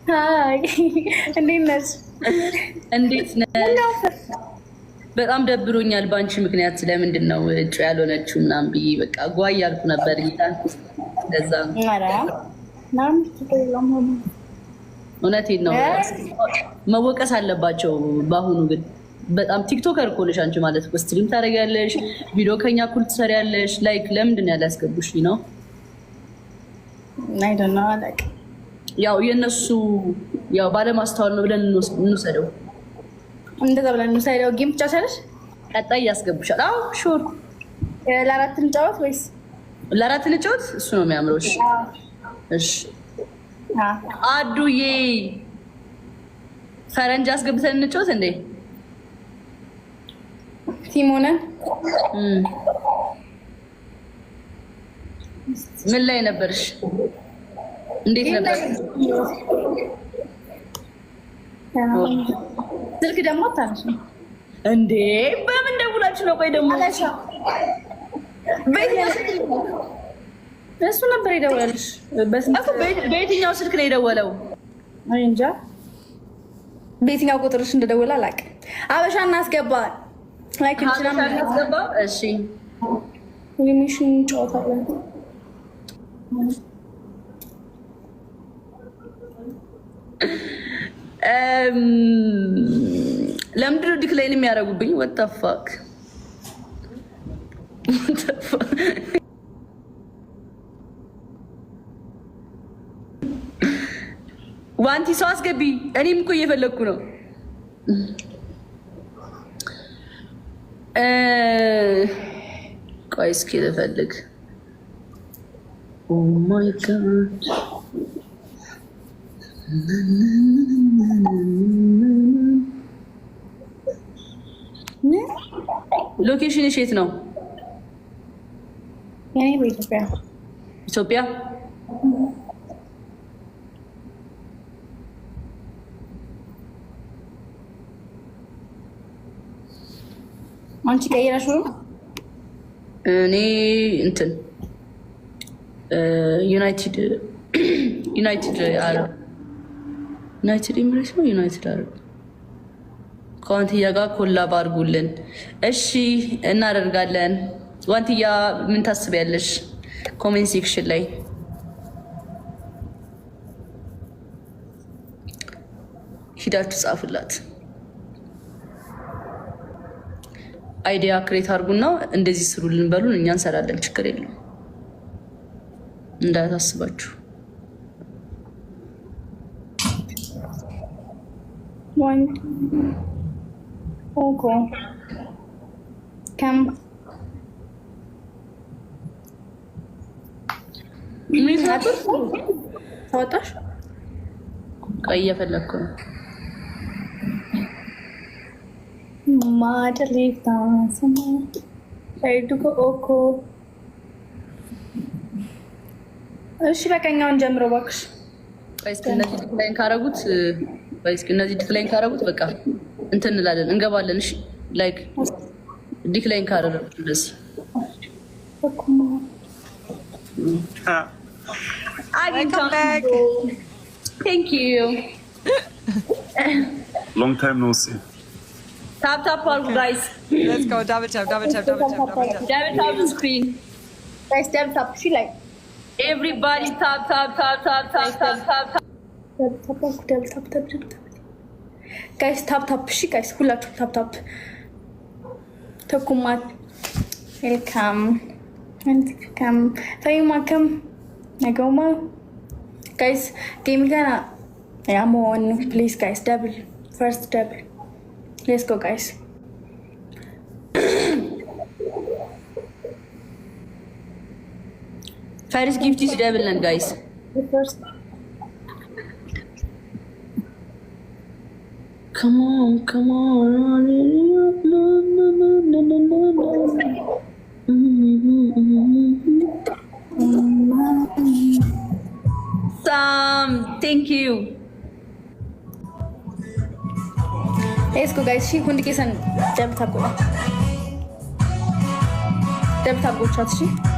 ሃይ እንዴት ነሽ? እንዴት ነሽ? በጣም ደብሮኛል ባንቺ ምክንያት። ስለምንድን ነው እጩ ያልሆነችው ምናምን ብዬ በቃ ጓይ ያልኩ ነበር። ጌታን ለዛ እውነቴን ነው። መወቀስ አለባቸው በአሁኑ ግን በጣም ቲክቶከር እኮ ነሽ አንቺ ማለት እኮ ስትሪም ታደርጊያለሽ፣ ቪዲዮ ከኛ እኩል ትሰሪያለሽ። ላይክ ለምንድን ነው ያላስገቡሽ ነው? አይ ዶንት ኖ አላውቅም። ያው የነሱ ያው ባለማስተዋል ነው ብለን እንውሰደው። እንደዛ ብለን እንውሰደው። ጌም ብቻ ሰለሽ ቀጣይ ያስገቡሻል። አዎ ሹር። ለአራት እንጫወት ወይስ ለአራት እንጫወት? እሱ ነው የሚያምረው። እሺ እሺ። አዱዬ ፈረንጅ አስገብተን እንጫወት እንዴ? ሲሞነን ምን ላይ ነበርሽ? እንዴት ነበር? ስልክ ደግሞ አታነሽ እንዴ? በምን ደውላችሁ ነው? ቆይ ደግሞ እሱ ነበር የደወለልሽ? በየትኛው ስልክ ነው የደወለው? አይ እንጃ በየትኛው ቁጥርሽ እንደደወለ አላውቅም። አበሻ እናስገባ ላይክ እናስገባ። እሺ ሚሽን ጨዋታለን። ለምንድን ነው ዲክላይን የሚያደርጉብኝ? what the fuck ዋንቲ ሰው አስገቢ። እኔም እኮ እየፈለግኩ ነው። ቆይ እስኪ ልፈልግ። ኦ ማይ ጋድ ሎኬሽንሽ የት ነው? እኔ በኢትዮጵያ። ኢትዮጵያ? አንቺ ቀይረሽ ነው? እኔ እንትን ዩናይትድ አረብ ዩናይትድ ኤምሬትስ ነው። ዩናይትድ አረብ ከዋንትያ ጋር ኮላብ አድርጉልን። እሺ እናደርጋለን። ዋንትያ ምን ታስቢያለሽ? ኮሜንት ሴክሽን ላይ ሂዳችሁ ጻፉላት። አይዲያ ክሬት አድርጉና እንደዚህ ስሩልን በሉን፣ እኛ እንሰራለን። ችግር የለም እንዳታስባችሁ። ኦኬ ከም ምን ታወጣሽ? ቆይ እየፈለግኩ ነው። ማደሌታ ሰማ አይዱኮ ኦኮ። እሺ በቀኛውን ጀምሮ እባክሽ። ቆይ እስኪ እነዚህ ዲክላይን ካረጉት በቃ እንትን እንላለን እንገባለን። እሺ ላይክ ዲክላይን ካረጉት እንደዚህ Welcome back. Thank you. Long time no see. Tap guys. Let's go. Double tap. Double tap the screen. Guys, double tap. She like everybody tap. double tap. Guys, tap. She guys, ሁላችሁ tap. ተኩማት welcome. Welcome. Nagoma. Guys, game gana. I'm on. Please, guys, double. First double. Let's go, guys. First gift is double, and guys. First. Come on. Sam, thank you. Let's go, guys. She hundi kesan double tap go. Double tap go chat she.